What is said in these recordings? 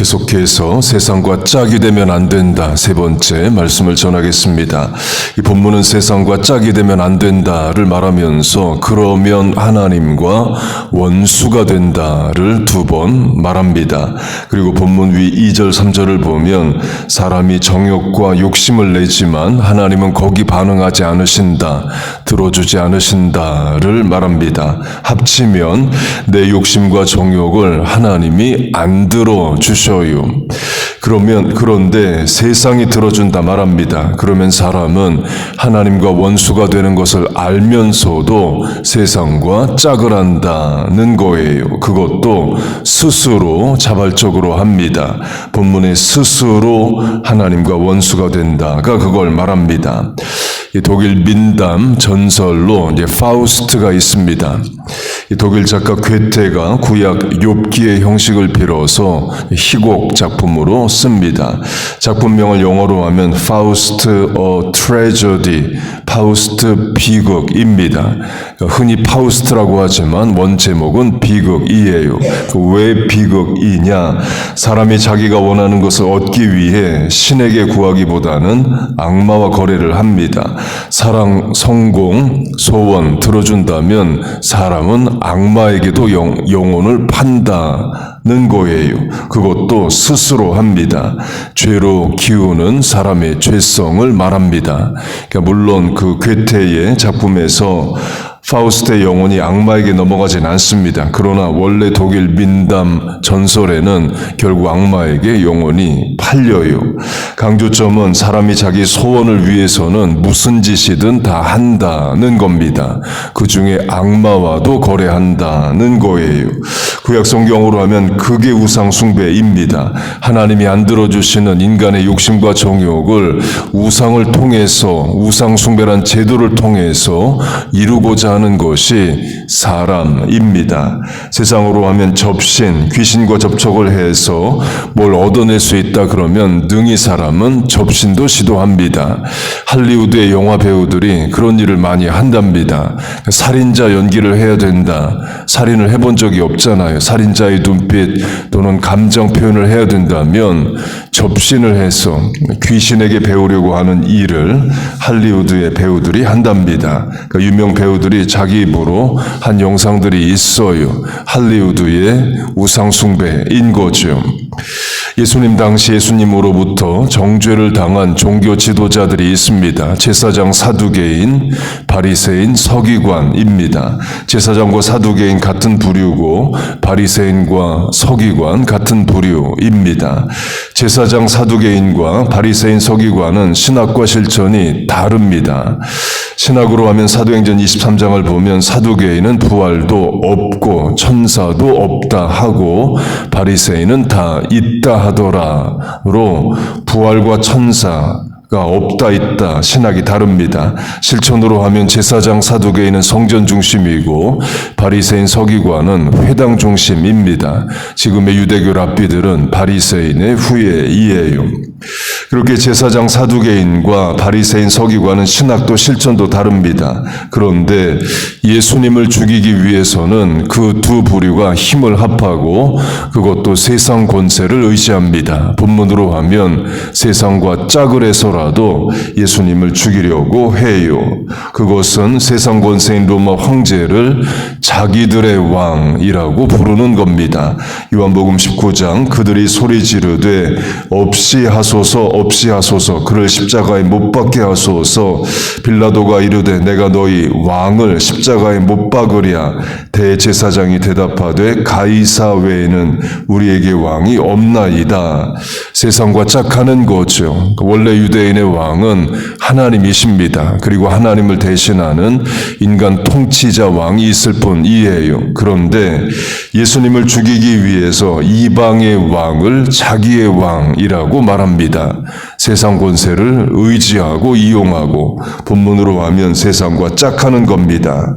계속해서 세상과 짝이 되면 안 된다. 세 번째 말씀을 전하겠습니다. 이 본문은 세상과 짝이 되면 안 된다를 말하면서 그러면 하나님과 원수가 된다를 두 번 말합니다. 그리고 본문 위 2절 3절을 보면 사람이 정욕과 욕심을 내지만 하나님은 거기 반응하지 않으신다. 들어주지 않으신다를 말합니다. 합치면 내 욕심과 정욕을 하나님이 안 들어주셔요. 그런데 세상이 들어준다 말합니다. 그러면 사람은 하나님과 원수가 되는 것을 알면서도 세상과 짝을 한다는 거예요. 그것도 스스로 자발적으로 합니다. 본문에 스스로 하나님과 원수가 된다가 그걸 말합니다. 이 독일 민담 전설로 이제 파우스트가 있습니다. 이 독일 작가 괴테가 구약 욥기의 형식을 빌어서 희곡 작품으로 씁니다. 작품명을 영어로 하면 Faust a Tragedy, 파우스트 비극입니다. 흔히 파우스트라고 하지만 원 제목은 비극이에요. 왜 비극이냐? 사람이 자기가 원하는 것을 얻기 위해 신에게 구하기보다는 악마와 거래를 합니다. 사랑, 성공, 소원 들어준다면 사람은 악마에게도 영혼을 판다는 거예요. 그것도 스스로 합니다. 죄로 기우는 사람의 죄성을 말합니다. 그러니까 물론 그 괴테의 작품에서 파우스트의 영혼이 악마에게 넘어가진 않습니다. 그러나 원래 독일 민담 전설에는 결국 악마에게 영혼이 팔려요. 강조점은 사람이 자기 소원을 위해서는 무슨 짓이든 다 한다는 겁니다. 그 중에 악마와도 거래한다는 거예요. 구약 성경으로 하면 그게 우상 숭배입니다. 하나님이 안 들어주시는 인간의 욕심과 정욕을 우상을 통해서, 우상 숭배란 제도를 통해서 이루고자 하는 것이 사람입니다. 세상으로 하면 접신, 귀신과 접촉을 해서 뭘 얻어낼 수 있다 그러면 능히 사람은 접신도 시도합니다. 할리우드의 영화 배우들이 그런 일을 많이 한답니다. 살인자 연기를 해야 된다. 살인을 해본 적이 없잖아요. 살인자의 눈빛 또는 감정 표현을 해야 된다면 접신을 해서 귀신에게 배우려고 하는 일을 할리우드의 배우들이 한답니다. 그러니까 유명 배우들이 자기 입으로 한 영상들이 있어요. 할리우드의 우상숭배인 거죠. 예수님 당시 예수님으로부터 정죄를 당한 종교 지도자들이 있습니다. 제사장, 사두개인, 바리새인, 서기관입니다. 제사장과 사두개인 같은 부류고 바리새인과 서기관 같은 부류입니다. 제사장, 사두개인과 바리새인, 서기관은 신학과 실천이 다릅니다. 신학으로 하면 사도행전 23장을 보면 사두개인은 부활도 없고 천사도 없다 하고 바리새인은 다 있다 하더라로 부활과 천사가 없다 있다 신학이 다릅니다. 실천으로 하면 제사장 사두개인은 성전 중심이고 바리새인 서기관은 회당 중심입니다. 지금의 유대교 랍비들은 바리새인의 후예이에요. 그렇게 제사장 사두개인과 바리새인 서기관은 신학도 실천도 다릅니다. 그런데 예수님을 죽이기 위해서는 그 두 부류가 힘을 합하고 그것도 세상 권세를 의지합니다. 본문으로 하면 세상과 짝을 해서라도 예수님을 죽이려고 해요. 그것은 세상 권세인 로마 황제를 자기들의 왕이라고 부르는 겁니다. 요한복음 19장 그들이 소리 지르되 없이 하소서 그를 십자가에 못 박게 하소서. 빌라도가 이르되 내가 너희 왕을 십자가에 못 박으랴. 대제사장이 대답하되 가이사 외에는 우리에게 왕이 없나이다. 세상과 짝하는 거죠. 원래 유대인의 왕은 하나님이십니다. 그리고 하나님을 대신하는 인간 통치자 왕이 있을 뿐이에요. 그런데 예수님을 죽이기 위해서 이방의 왕을 자기의 왕이라고 말합니다. 세상 권세를 의지하고 이용하고 본문으로 하면 세상과 짝하는 겁니다.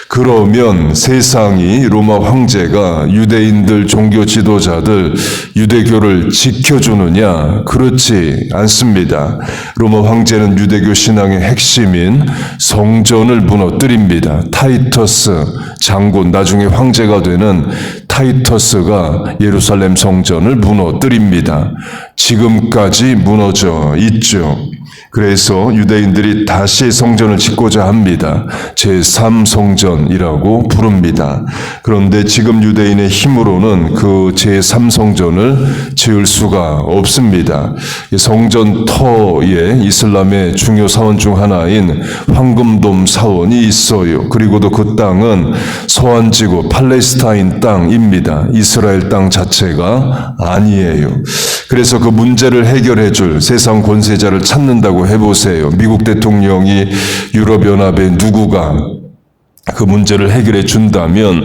그러면 세상이 로마 황제가 유대인들 종교 지도자들 유대교를 지켜주느냐? 그렇지 않습니다. 로마 황제는 유대교 신앙의 핵심인 성전을 무너뜨립니다. 타이터스 장군, 나중에 황제가 되는 타이터스가 예루살렘 성전을 무너뜨립니다. 지금까지 무너져 있죠. 그래서 유대인들이 다시 성전을 짓고자 합니다. 제3성전이라고 부릅니다. 그런데 지금 유대인의 힘으로는 그 제3성전을 지을 수가 없습니다. 성전 터에 이슬람의 중요 사원 중 하나인 황금돔 사원이 있어요. 그리고도 그 땅은 소환지구 팔레스타인 땅입니다. 이스라엘 땅 자체가 아니에요. 그래서 그 문제를 해결해 줄 세상 권세자를 찾는다고 해보세요. 미국 대통령이 유럽연합의 누구가 그 문제를 해결해 준다면,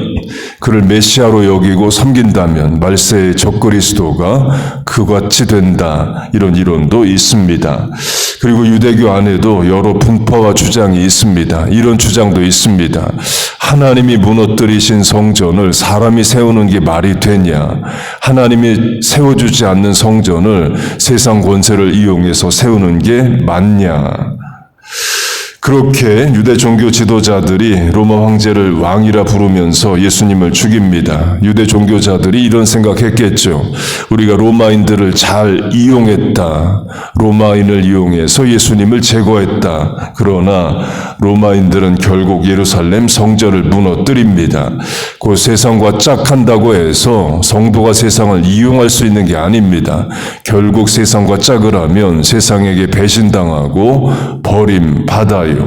그를 메시아로 여기고 섬긴다면 말세의 적그리스도가 그같이 된다. 이런 이론도 있습니다. 그리고 유대교 안에도 여러 분파와 주장이 있습니다. 이런 주장도 있습니다. 하나님이 무너뜨리신 성전을 사람이 세우는 게 말이 되냐? 하나님이 세워주지 않는 성전을 세상 권세를 이용해서 세우는 게 맞냐? 그렇게 유대 종교 지도자들이 로마 황제를 왕이라 부르면서 예수님을 죽입니다. 유대 종교자들이 이런 생각했겠죠. 우리가 로마인들을 잘 이용했다. 로마인을 이용해서 예수님을 제거했다. 그러나 로마인들은 결국 예루살렘 성전을 무너뜨립니다. 그 세상과 짝한다고 해서 성도가 세상을 이용할 수 있는 게 아닙니다. 결국 세상과 짝을 하면 세상에게 배신당하고 버림받아요.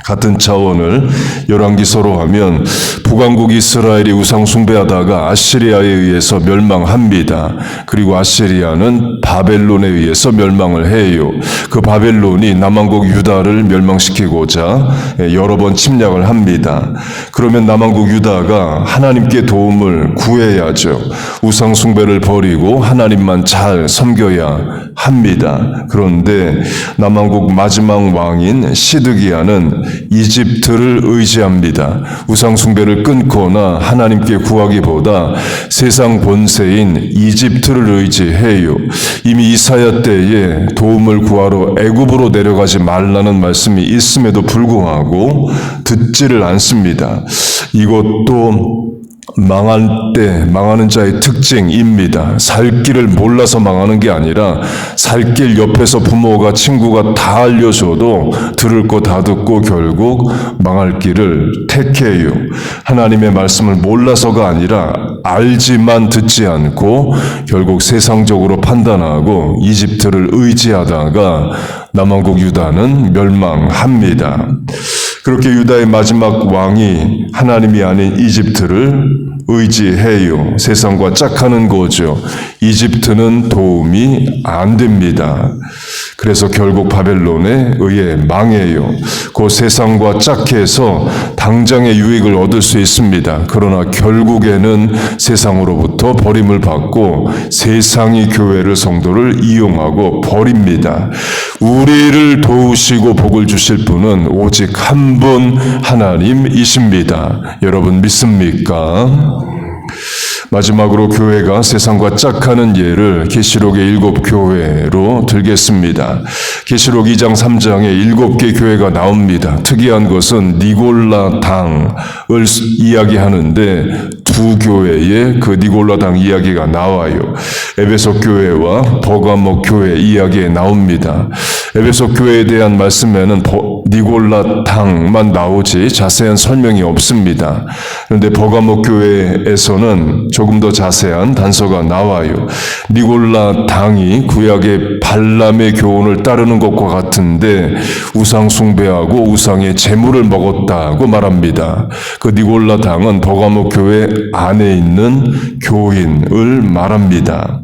같은 차원을 열왕기서로 하면 북왕국 이스라엘이 우상 숭배하다가 아시리아에 의해서 멸망합니다. 그리고 아시리아는 바벨론에 의해서 멸망을 해요. 그 바벨론이 남왕국 유다를 멸망시키고자 여러 번 침략을 합니다. 그러면 남왕국 유다가 하나님께 도움을 구해야죠. 우상 숭배를 버리고 하나님만 잘 섬겨야 합니다. 그런데 남왕국 마지막 왕인 시드기야는 이집트를 의지합니다. 우상 숭배를 끊거나 하나님께 구하기보다 세상 본세인 이집트를 의지해요. 이미 이사야 때에 도움을 구하러 애굽으로 내려가지 말라는 말씀이 있음에도 불구하고 듣지를 않습니다. 이것도 망할 때 망하는 자의 특징입니다. 살 길을 몰라서 망하는 게 아니라 살 길 옆에서 부모가 친구가 다 알려줘도 들을 거 다 듣고 결국 망할 길을 택해요. 하나님의 말씀을 몰라서가 아니라 알지만 듣지 않고 결국 세상적으로 판단하고 이집트를 의지하다가 남왕국 유다는 멸망합니다. 그렇게 유다의 마지막 왕이 하나님이 아닌 이집트를 의지해요. 세상과 짝하는 거죠. 이집트는 도움이 안 됩니다. 그래서 결국 바벨론에 의해 망해요. 그 세상과 짝해서 당장의 유익을 얻을 수 있습니다. 그러나 결국에는 세상으로부터 버림을 받고 세상이 교회를 성도를 이용하고 버립니다. 우리를 도우시고 복을 주실 분은 오직 한 분 하나님이십니다. 여러분 믿습니까? 마지막으로 교회가 세상과 짝하는 예를 계시록의 7교회로 들겠습니다. 계시록 2장 3장에 7개 교회가 나옵니다. 특이한 것은 니골라 당을 이야기하는데 두 교회의 그 니골라 당 이야기가 나와요. 에베소 교회와 버가모 교회 이야기에 나옵니다. 에베소 교회에 대한 말씀에는 니골라 당만 나오지 자세한 설명이 없습니다. 그런데 버가모 교회에서는 조금 더 자세한 단서가 나와요. 니골라 당이 구약의 발람의 교훈을 따르는 것과 같은데 우상 숭배하고 우상의 제물을 먹었다고 말합니다. 그 니골라 당은 버가모 교회 안에 있는 교인을 말합니다.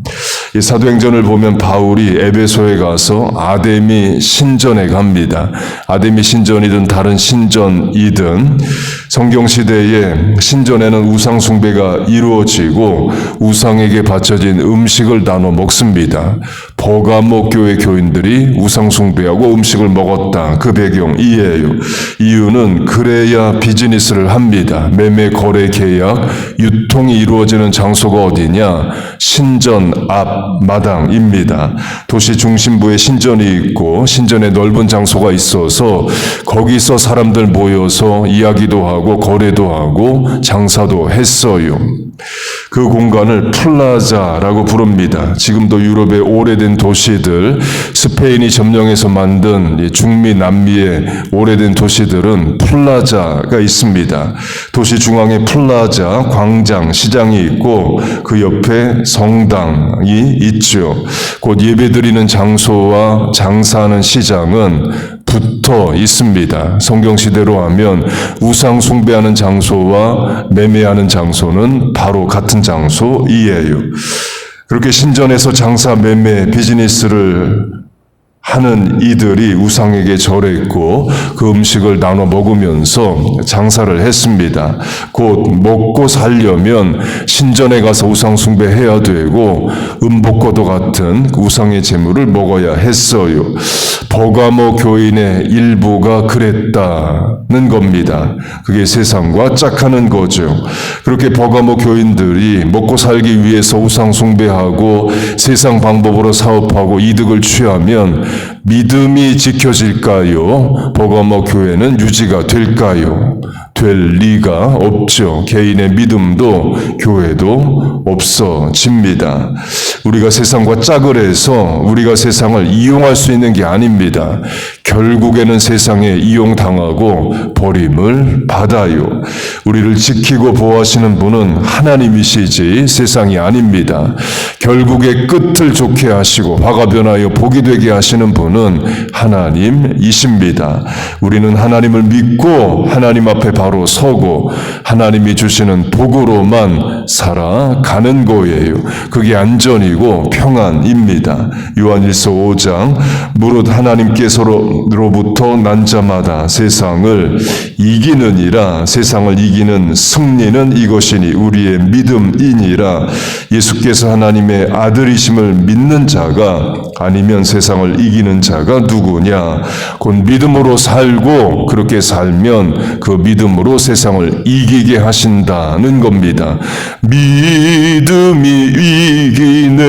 이 사도행전을 보면 바울이 에베소에 가서 아데미 신전에 갑니다. 아데미 신전이든 다른 신전이든 성경시대에 신전에는 우상 숭배가 이루어지고 우상에게 바쳐진 음식을 나눠 먹습니다. 버가모 교회 교인들이 우상숭배하고 음식을 먹었다. 그 배경 이해요. 이유는 그래야 비즈니스를 합니다. 매매, 거래, 계약, 유통이 이루어지는 장소가 어디냐? 신전 앞 마당입니다. 도시 중심부에 신전이 있고 신전에 넓은 장소가 있어서 거기서 사람들 모여서 이야기도 하고 거래도 하고 장사도 했어요. 그 공간을 플라자라고 부릅니다. 지금도 유럽의 오래된 도시들, 스페인이 점령해서 만든 중미, 남미의 오래된 도시들은 플라자가 있습니다. 도시 중앙에 플라자, 광장, 시장이 있고 그 옆에 성당이 있죠. 곧 예배드리는 장소와 장사하는 시장은 붙어 있습니다. 성경시대로 하면 우상 숭배하는 장소와 매매하는 장소는 바로 같은 장소이에요. 그렇게 신전에서 장사, 매매, 비즈니스를 하는 이들이 우상에게 절했고 그 음식을 나눠 먹으면서 장사를 했습니다. 곧 먹고 살려면 신전에 가서 우상 숭배해야 되고 음복과도 같은 우상의 제물을 먹어야 했어요. 버가모 교인의 일부가 그랬다는 겁니다. 그게 세상과 짝하는 거죠. 그렇게 버가모 교인들이 먹고 살기 위해서 우상 숭배하고 세상 방법으로 사업하고 이득을 취하면 믿음이 지켜질까요? 버가모 교회는 유지가 될까요? 될 리가 없죠. 개인의 믿음도 교회도 없어집니다. 우리가 세상과 짝을 해서 우리가 세상을 이용할 수 있는 게 아닙니다. 결국에는 세상에 이용당하고 버림을 받아요. 우리를 지키고 보호하시는 분은 하나님이시지 세상이 아닙니다. 결국에 끝을 좋게 하시고 화가 변하여 복이 되게 하시는 분은 하나님이십니다. 우리는 하나님을 믿고 하나님 앞에 바로 서고 하나님이 주시는 복으로만 살아가는 거예요. 그게 안전이고 평안입니다. 요한일서 5장 무릇 하나님께서로부터 난 자마다 세상을 이기느니라. 세상을 이기는 승리는 이것이니 우리의 믿음이니라. 예수께서 하나님의 아들이심을 믿는 자가 아니면 세상을 이기는 자가 누구냐? 곧 믿음으로 살고 그렇게 살면 그 믿음으로 세상을 이기게 하신다는 겁니다. 믿음이 이기네.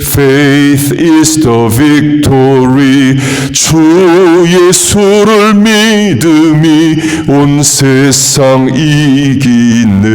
Faith is the victory. 주 예수를 믿음이 온 세상 이기네.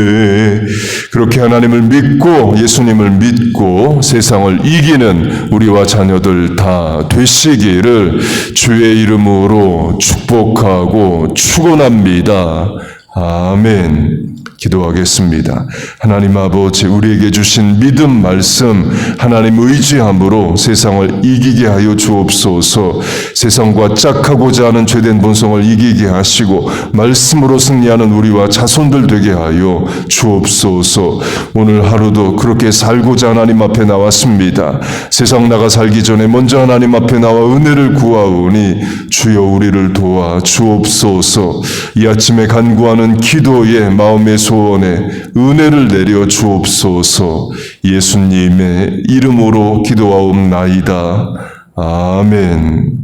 그렇게 하나님을 믿고 예수님을 믿고 세상을 이기는 우리와 자녀들 다 되시기를 주의 이름으로 축복하고 축원합니다. 아멘. 기도하겠습니다. 하나님 아버지, 우리에게 주신 믿음 말씀 하나님 의지함으로 세상을 이기게 하여 주옵소서. 세상과 짝하고자 하는 죄된 본성을 이기게 하시고 말씀으로 승리하는 우리와 자손들 되게 하여 주옵소서. 오늘 하루도 그렇게 살고자 하나님 앞에 나왔습니다. 세상 나가 살기 전에 먼저 하나님 앞에 나와 은혜를 구하오니 주여 우리를 도와 주옵소서. 이 아침에 간구하는 기도에 마음의 소원에 은혜를 내려 주옵소서. 예수님의 이름으로 기도하옵나이다. 아멘.